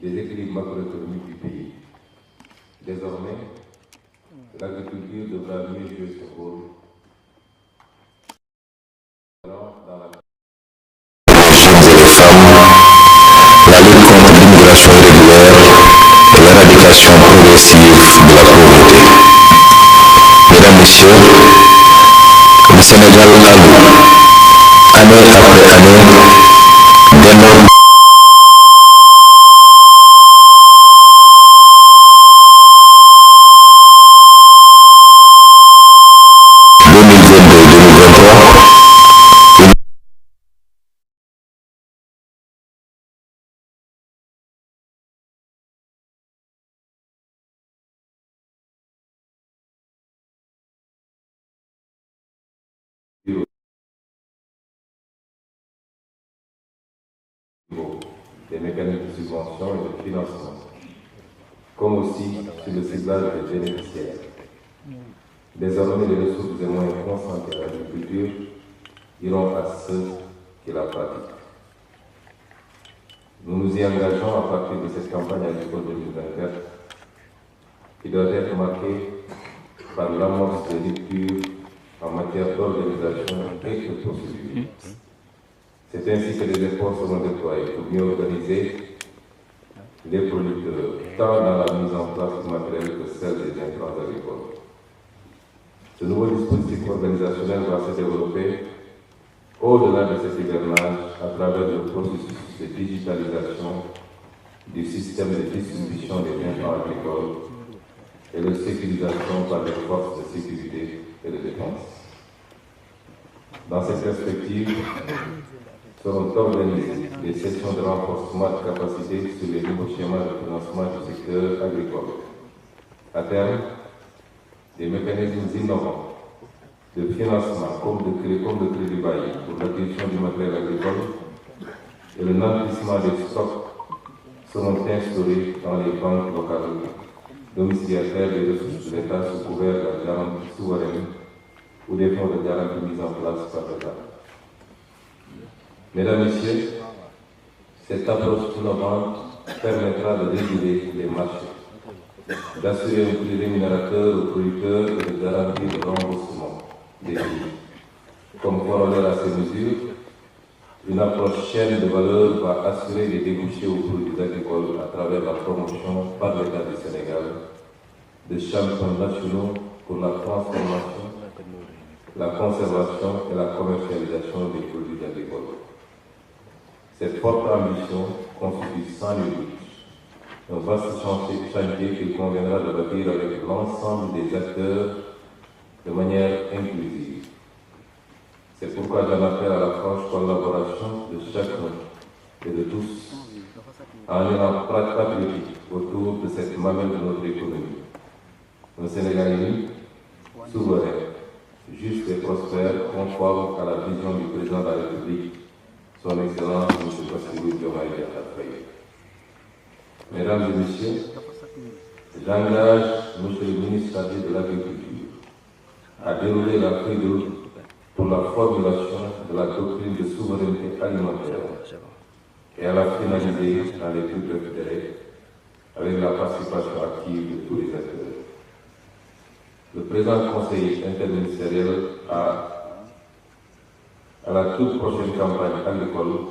des équilibres macroéconomiques du pays. Désormais, l'agriculture devra mieux jouer ce rôle dans la jeunes et les femmes, la lutte contre l'immigration irrégulière et l'éradication progressive de la pauvreté. Mesdames, Messieurs, le Sénégal a, année après année, d'énormes des mécanismes de subvention et de financement, comme aussi sur le ciblage des bénéficiaires. Désormais, les ressources et moyens concentrés à l'agriculture iront à ceux qui la pratiquent. Nous nous y engageons à partir de cette campagne agricole 2024 qui doit être marquée par l'amorce de ruptures en matière d'organisation et de procédure. C'est ainsi que les efforts seront déployés pour mieux organiser les producteurs, tant dans la mise en place du matériel que celle des intrants agricoles. Ce nouveau dispositif organisationnel va se développer au-delà de cet hivernage à travers le processus de digitalisation du système de distribution des intrants agricoles et de sécurisation par les forces de sécurité et de défense. Dans cette perspective, seront organisées des sessions de renforcement de capacité sur les nouveaux schémas de financement du secteur agricole. À terme, des mécanismes innovants de financement comme de crédit bail pour l'acquisition du matériel agricole et le nantissement des stocks seront instaurés dans les banques locales domiciliataires des ressources de l'État sous couvert de la garantie souveraine ou des fonds de garantie mis en place par l'État. Mesdames, Messieurs, cette approche innovante permettra de réguler les marchés, d'assurer un prix rémunérateur aux producteurs et de garantir le remboursement des prix. Comme corollaire à ces mesures, une approche chaîne de valeur va assurer les débouchés aux produits agricoles à travers la promotion par l'État du Sénégal de champions nationaux pour la transformation, la conservation et la commercialisation des produits agricoles. Cette forte ambition constitue sans nul doute un vaste chantier qu'il conviendra de bâtir avec l'ensemble des acteurs de manière inclusive. C'est pourquoi j'en appelle à la franche collaboration de chacun et de tous en un patriotique autour de cette mamelle de notre économie. Un Sénégal uni, souverain, juste et prospère, conforme à la vision du président de la République, son Excellence M. Bassirou Diomaye Diakhar Faye. Mesdames et Messieurs, j'engage M. le ministre chargé de l'Agriculture à dérouler la feuille de route pour la formulation de la doctrine de souveraineté alimentaire et à la finaliser dans les plus brefs délais avec la participation active de tous les acteurs. Le présent conseil interministériel à la toute prochaine campagne agricole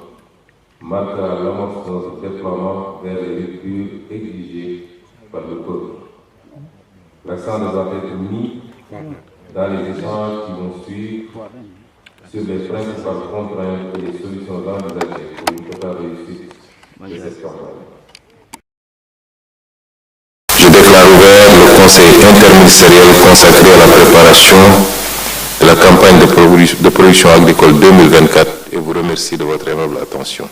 marquera l'amorce de notre déploiement vers les ruptures exigées par le peuple. L'accent devra être mis dans les échanges qui vont suivre sur les principales contraintes et les solutions envisagées pour une totale réussite de cette campagne. Je déclare ouvert le conseil interministériel consacré à la préparation de la campagne de production agricole 2024 et vous remercie de votre aimable attention.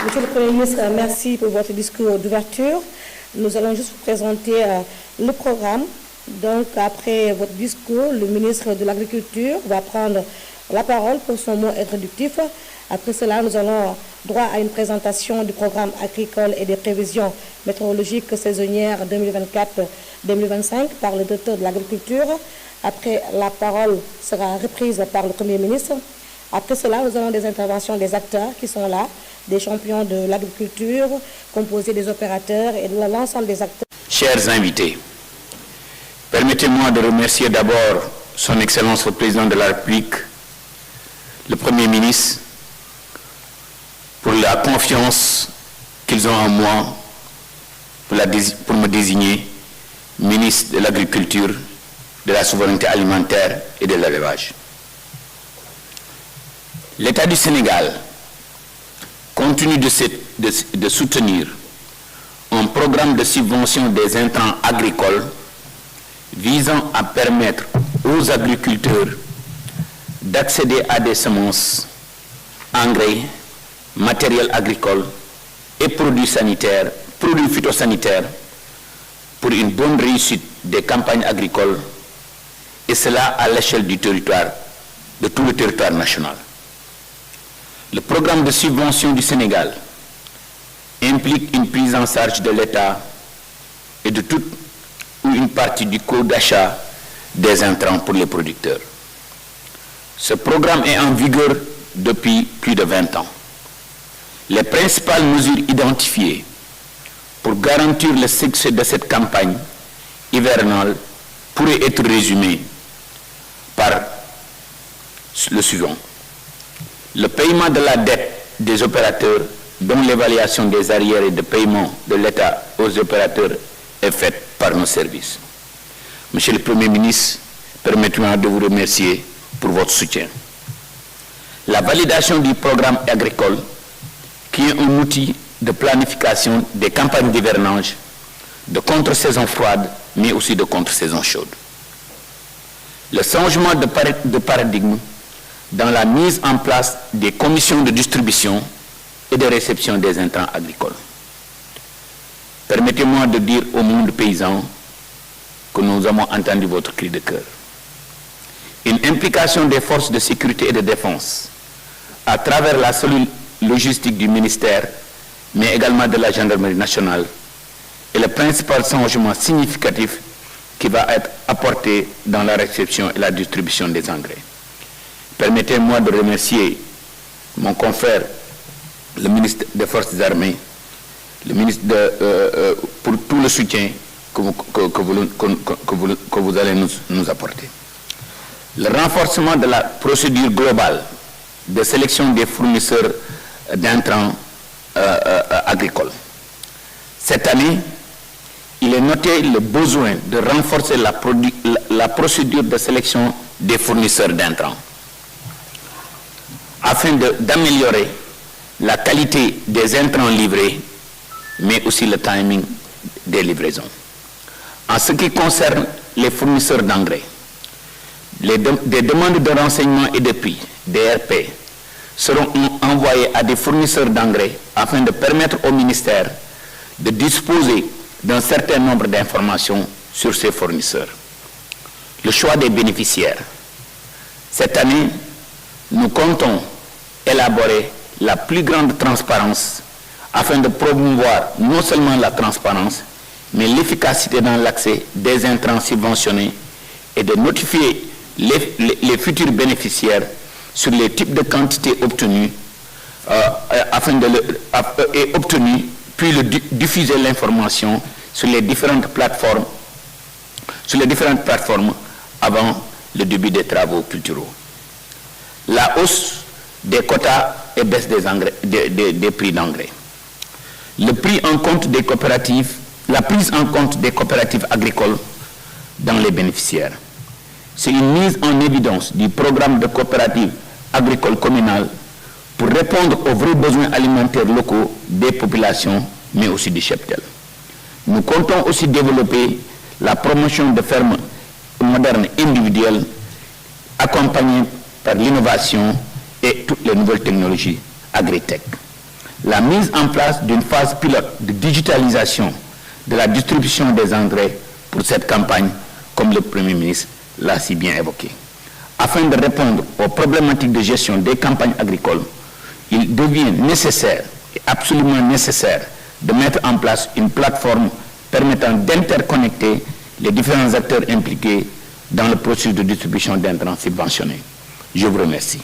Monsieur le Premier ministre, merci pour votre discours d'ouverture. Nous allons juste vous présenter le programme. Donc, après votre discours, le ministre de l'Agriculture va prendre la parole pour son mot introductif. Après cela, nous allons droit à une présentation du programme agricole et des prévisions météorologiques saisonnières 2024-2025 par le docteur de l'Agriculture. Après, la parole sera reprise par le Premier ministre. Après cela, nous avons des interventions des acteurs qui sont là, des champions de l'agriculture, composés des opérateurs et de l'ensemble des acteurs. Chers invités, permettez-moi de remercier d'abord Son Excellence le Président de la République, le Premier ministre, pour la confiance qu'ils ont en moi pour me désigner ministre de l'Agriculture, de la Souveraineté alimentaire et de l'élevage. L'État du Sénégal continue de soutenir un programme de subvention des intrants agricoles visant à permettre aux agriculteurs d'accéder à des semences, engrais, matériel agricole et produits sanitaires, produits phytosanitaires pour une bonne réussite des campagnes agricoles, et cela à l'échelle du territoire, de tout le territoire national. Le programme de subvention du Sénégal implique une prise en charge de l'État et de toute ou une partie du coût d'achat des intrants pour les producteurs. Ce programme est en vigueur depuis plus de 20 ans. Les principales mesures identifiées pour garantir le succès de cette campagne hivernale pourraient être résumées par le suivant. Le paiement de la dette des opérateurs, dont l'évaluation des arriérés de paiement de l'État aux opérateurs est faite par nos services. Monsieur le Premier ministre, permettez-moi de vous remercier pour votre soutien. La validation du programme agricole, qui est un outil de planification des campagnes d'hivernage, de contre-saison froide, mais aussi de contre-saison chaude. Le changement de paradigme dans la mise en place des commissions de distribution et de réception des intrants agricoles. Permettez-moi de dire au monde paysan que nous avons entendu votre cri de cœur. Une implication des forces de sécurité et de défense à travers la cellule logistique du ministère, mais également de la gendarmerie nationale, est le principal changement significatif qui va être apporté dans la réception et la distribution des engrais. Permettez-moi de remercier mon confrère, le ministre des Forces armées, le ministre pour tout le soutien que vous allez nous apporter. Le renforcement de la procédure globale de sélection des fournisseurs d'intrants agricoles. Cette année, il est noté le besoin de renforcer la procédure de sélection des fournisseurs d'intrants afin d'améliorer la qualité des intrants livrés, mais aussi le timing des livraisons. En ce qui concerne les fournisseurs d'engrais, des demandes de renseignement et de prix, DRP, seront envoyées à des fournisseurs d'engrais afin de permettre au ministère de disposer d'un certain nombre d'informations sur ces fournisseurs. Le choix des bénéficiaires. Cette année, nous comptons élaborer la plus grande transparence afin de promouvoir non seulement la transparence, mais l'efficacité dans l'accès des intrants subventionnés et de notifier les futurs bénéficiaires sur les types de quantités obtenues puis diffuser l'information sur les différentes plateformes avant le début des travaux culturels. La hausse des quotas et baisse des prix d'engrais. La prise en compte des coopératives agricoles dans les bénéficiaires. C'est une mise en évidence du programme de coopérative agricole communale pour répondre aux vrais besoins alimentaires locaux des populations, mais aussi du cheptel. Nous comptons aussi développer la promotion de fermes modernes individuelles accompagnées par l'innovation et toutes les nouvelles technologies agritech. La mise en place d'une phase pilote de digitalisation de la distribution des engrais pour cette campagne, comme le Premier ministre l'a si bien évoqué. Afin de répondre aux problématiques de gestion des campagnes agricoles, il devient nécessaire et absolument nécessaire de mettre en place une plateforme permettant d'interconnecter les différents acteurs impliqués dans le processus de distribution d'intrants subventionnés. Je vous remercie.